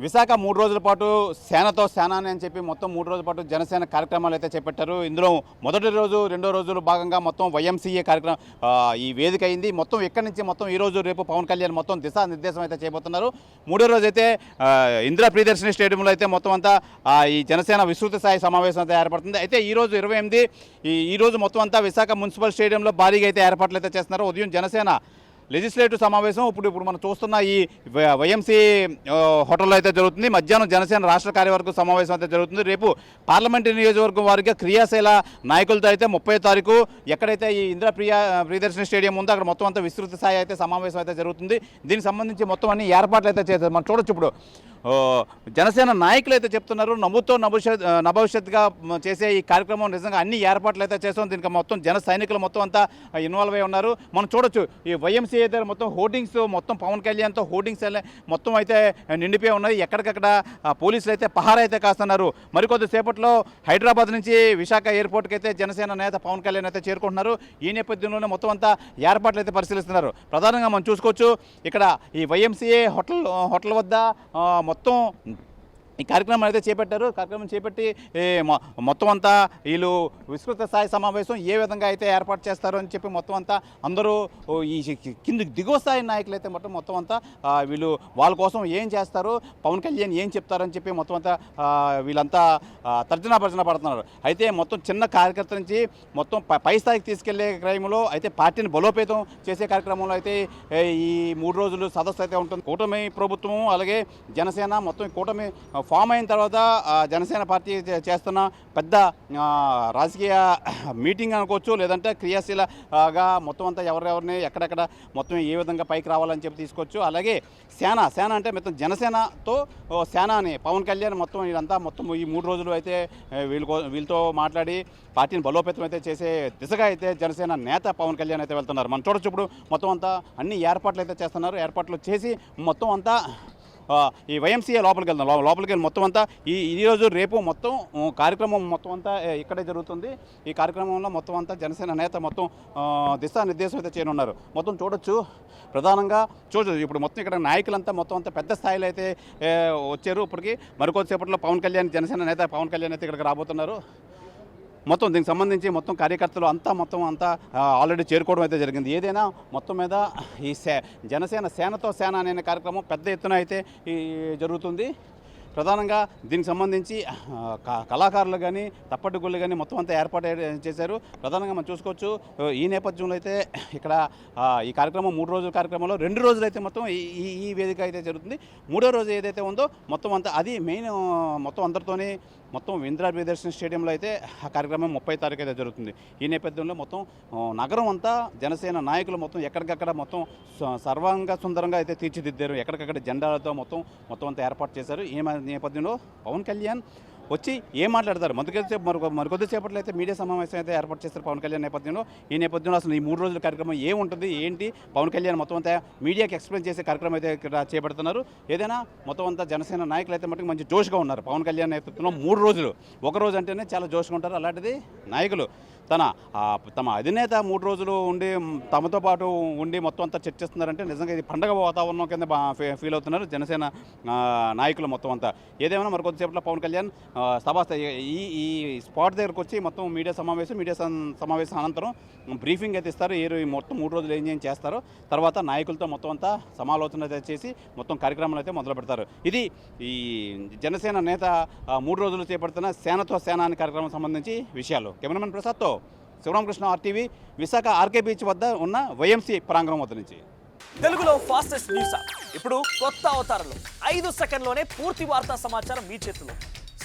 విశాఖ 3 రోజుల పాటు సేనతో సేనాని అని చెప్పి మొత్తం 3 రోజుల పాటు జనసేన కార్యక్రమాలు అయితే చేపట్టారు. ఇందులో మొదటి రోజు రెండో రోజులు భాగంగా మొత్తం వైఎంసీఏ కార్యక్రమం ఈ వేదిక అయింది. మొత్తం ఇక్కడి నుంచి మొత్తం ఈ రోజు రేపు పవన్ కళ్యాణ్ మొత్తం దిశానిర్దేశం అయితే చేయబోతున్నారు. మూడో రోజు అయితే ఇందిరా ప్రియదర్శిని స్టేడియంలో అయితే మొత్తం అంతా ఈ జనసేన విస్తృత స్థాయి సమావేశం అయితే ఏర్పడుతుంది. అయితే ఈ రోజు 28 ఈ రోజు మొత్తం అంతా విశాఖ మున్సిపల్ స్టేడియంలో భారీగా అయితే ఏర్పాట్లు అయితే చేస్తున్నారు. ఉదయం జనసేన లెజిస్లేటివ్ సమావేశం ఇప్పుడు మనం చూస్తున్న ఈ వైఎంసీ హోటల్లో అయితే జరుగుతుంది. మధ్యాహ్నం జనసేన రాష్ట్ర కార్యవర్గ సమావేశం అయితే జరుగుతుంది. రేపు పార్లమెంటరీ నియోజకవర్గం వారిగా క్రియాశీల నాయకులతో అయితే 30వ తారీఖు ఎక్కడైతే ఈ ఇందిరా ప్రియదర్శిని స్టేడియం ఉందో అక్కడ మొత్తం అంతా విస్తృత స్థాయి అయితే సమావేశం అయితే జరుగుతుంది. దీనికి సంబంధించి మొత్తం అన్ని ఏర్పాట్లు అయితే చేస్తారు. మనం చూడొచ్చు ఇప్పుడు జనసేన నాయకులు అయితే చెప్తున్నారు నవ్వుతో నభవిష్యత్తుగా చేసే ఈ కార్యక్రమం నిజంగా అన్ని ఏర్పాట్లు అయితే చేస్తాం. దీనికి మొత్తం జన సైనికులు మొత్తం అంతా ఇన్వాల్వ్ అయి ఉన్నారు. మనం చూడొచ్చు ఈ వైఎంసీ అయితే మొత్తం హోర్డింగ్స్ మొత్తం పవన్ కళ్యాణ్తో హోర్డింగ్స్ మొత్తం అయితే నిండిపోయి ఉన్నాయి. ఎక్కడికక్కడ పోలీసులు అయితే పహారా అయితే కాస్తున్నారు. మరికొద్ది సేపట్లో హైదరాబాద్ నుంచి విశాఖ ఎయిర్పోర్ట్కి అయితే జనసేన నేత పవన్ కళ్యాణ్ అయితే చేరుకుంటున్నారు. ఈ నేపథ్యంలోనే మొత్తం అంతా ఏర్పాట్లు అయితే పరిశీలిస్తున్నారు. ప్రధానంగా మనం చూసుకోవచ్చు ఇక్కడ ఈ వైఎంసీఏ హోటల్ వద్ద మొత్తం ఈ కార్యక్రమం అయితే చేపట్టారు. కార్యక్రమం చేపట్టి మొత్తం అంతా వీళ్ళు విస్తృత స్థాయి సమావేశం ఏ విధంగా అయితే ఏర్పాటు చేస్తారు అని చెప్పి మొత్తం అంతా అందరూ ఈ దిగువ స్థాయి నాయకులు అయితే మొత్తం అంతా వీళ్ళు వాళ్ళ కోసం ఏం చేస్తారు, పవన్ కళ్యాణ్ ఏం చెప్తారని చెప్పి మొత్తం అంతా వీళ్ళంతా తర్జన పడుతున్నారు. అయితే మొత్తం చిన్న కార్యకర్త నుంచి మొత్తం పై స్థాయికి తీసుకెళ్లే క్రమంలో అయితే పార్టీని బలోపేతం చేసే కార్యక్రమంలో అయితే ఈ 3 రోజులు సదస్సు అయితే ఉంటుంది. కూటమి ప్రభుత్వం అలాగే జనసేన మొత్తం కూటమి ఫామ్ అయిన తర్వాత జనసేన పార్టీ చేస్తున్న పెద్ద రాజకీయ మీటింగ్ అనుకోవచ్చు, లేదంటే క్రియాశీలగా మొత్తం అంతా ఎవరెవరిని ఎక్కడెక్కడ మొత్తం ఏ విధంగా పైకి రావాలని చెప్పి తీసుకోవచ్చు. అలాగే సేన అంటే మొత్తం జనసేనతో సేన అని పవన్ కళ్యాణ్ మొత్తం ఇదంతా మొత్తం ఈ 3 రోజులు అయితే వీళ్ళతో మాట్లాడి పార్టీని బలోపేతం అయితే చేసే దిశగా అయితే జనసేన నేత పవన్ కళ్యాణ్ అయితే వెళ్తున్నారు. మనం చూడొచ్చు ఇప్పుడు మొత్తం అంతా అన్ని ఏర్పాట్లు అయితే చేస్తున్నారు. ఏర్పాట్లు చేసి మొత్తం అంతా ఈ వైఎంసీఏ లోపలికి వెళ్ళి మొత్తం అంతా ఈరోజు రేపు మొత్తం కార్యక్రమం మొత్తం అంతా ఇక్కడే జరుగుతుంది. ఈ కార్యక్రమంలో మొత్తం అంతా జనసేన నేత మొత్తం దిశానిర్దేశం అయితే చేయనున్నారు. మొత్తం చూడొచ్చు ప్రధానంగా ఇప్పుడు మొత్తం ఇక్కడ నాయకులంతా మొత్తం అంతా పెద్ద స్థాయిలో అయితే వచ్చారు. ఇప్పటికీ మరికొద్దిసేపట్లో పవన్ కళ్యాణ్ జనసేన నేత పవన్ కళ్యాణ్ అయితే ఇక్కడికి రాబోతున్నారు. మొత్తం దీనికి సంబంధించి మొత్తం కార్యకర్తలు అంతా ఆల్రెడీ చేరుకోవడం అయితే జరిగింది. ఏదైనా మొత్తం మీద ఈ సేనతో సేన అనే కార్యక్రమం పెద్ద ఎత్తున అయితే జరుగుతుంది. ప్రధానంగా దీనికి సంబంధించి కళాకారులు కానీ తప్పటిగుళ్ళు కానీ మొత్తం అంతా ఏర్పాటు చేశారు. ప్రధానంగా మనం చూసుకోవచ్చు. ఈ నేపథ్యంలో అయితే ఇక్కడ ఈ కార్యక్రమం 3 రోజుల కార్యక్రమంలో 2 రోజులు అయితే మొత్తం ఈ వేదిక అయితే జరుగుతుంది. 3వ రోజు ఏదైతే ఉందో మొత్తం అంతా అది మెయిన్ మొత్తం అందరితోని మొత్తం ఇందిరా ప్రియదర్శిని స్టేడియంలో అయితే ఆ కార్యక్రమం 30వ తారీఖు అయితే జరుగుతుంది. ఈ నేపథ్యంలో మొత్తం నగరం అంతా జనసేన నాయకులు మొత్తం ఎక్కడికక్కడ మొత్తం సర్వాంగ సుందరంగా అయితే తీర్చిదిద్దారు. ఎక్కడికక్కడ జెండాలతో మొత్తం అంతా ఏర్పాటు చేశారు. ఈ నేపథ్యంలో పవన్ కళ్యాణ్ వచ్చి ఏం మాట్లాడతారు మరికొద్దిసేపట్లో అయితే మీడియా సమావేశం అయితే ఏర్పాటు చేస్తారు పవన్ కళ్యాణ్ నేపథ్యంలో. ఈ నేపథ్యంలో అసలు ఈ 3 రోజుల కార్యక్రమం ఏముంటుంది ఏంటి పవన్ కళ్యాణ్ మొత్తం అంతా మీడియాకి ఎక్స్ప్లెయిన్ చేసే కార్యక్రమం అయితే ఇక్కడ చేపడుతున్నారు. ఏదైనా మొత్తం అంతా జనసేన నాయకులు అయితే మటుకు మంచి జోష్గా ఉన్నారు. పవన్ కళ్యాణ్ నేతృత్వంలో 3 రోజులు, ఒక రోజు అంటేనే చాలా జోష్గా ఉంటారు. అలాంటిది నాయకులు తమ అధినేత 3 రోజులు ఉండి తమతో పాటు ఉండి మొత్తం అంతా చర్చిస్తున్నారంటే నిజంగా ఇది పండగ వాతావరణం కింద ఫీల్ అవుతున్నారు జనసేన నాయకులు మొత్తం అంతా. ఏదేమైనా మరికొద్దిసేపట్లో పవన్ కళ్యాణ్ ఈ స్పాట్ దగ్గరకు వచ్చి మొత్తం మీడియా సమావేశం అనంతరం బ్రీఫింగ్ అయితే ఇస్తారు. మొత్తం 3 రోజులు ఏం చేస్తారో తర్వాత నాయకులతో మొత్తం అంతా సమాలోచన చేసి మొత్తం కార్యక్రమాలు అయితే మొదలు పెడతారు. ఇది ఈ జనసేన నేత 3 రోజులు చేపడుతున్న సేనతో సేన అనే కార్యక్రమం సంబంధించి విషయాలు. కెమెరామెన్ ప్రసాద్తో Sivaramakrishna, RTV, Visakha RK beach వద్ద ఉన్న వైఎంసీ ప్రాంగణం వద్ద నుంచి. తెలుగులో ఫాస్టెస్ట్ న్యూస్ ఇప్పుడు కొత్త అవతారంలో 5 సెకండ్లోనే పూర్తి వార్తా సమాచారం మీ చేతిలో.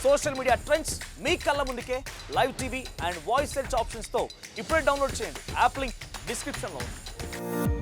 సోషల్ మీడియా ట్రెండ్స్ మీ కళ్ళ ముందుకే live TV and voice search ఆప్షన్స్తో ఇప్పుడే డౌన్లోడ్ చేయండి. యాప్ లింక్ డిస్క్రిప్షన్లో ఉంది.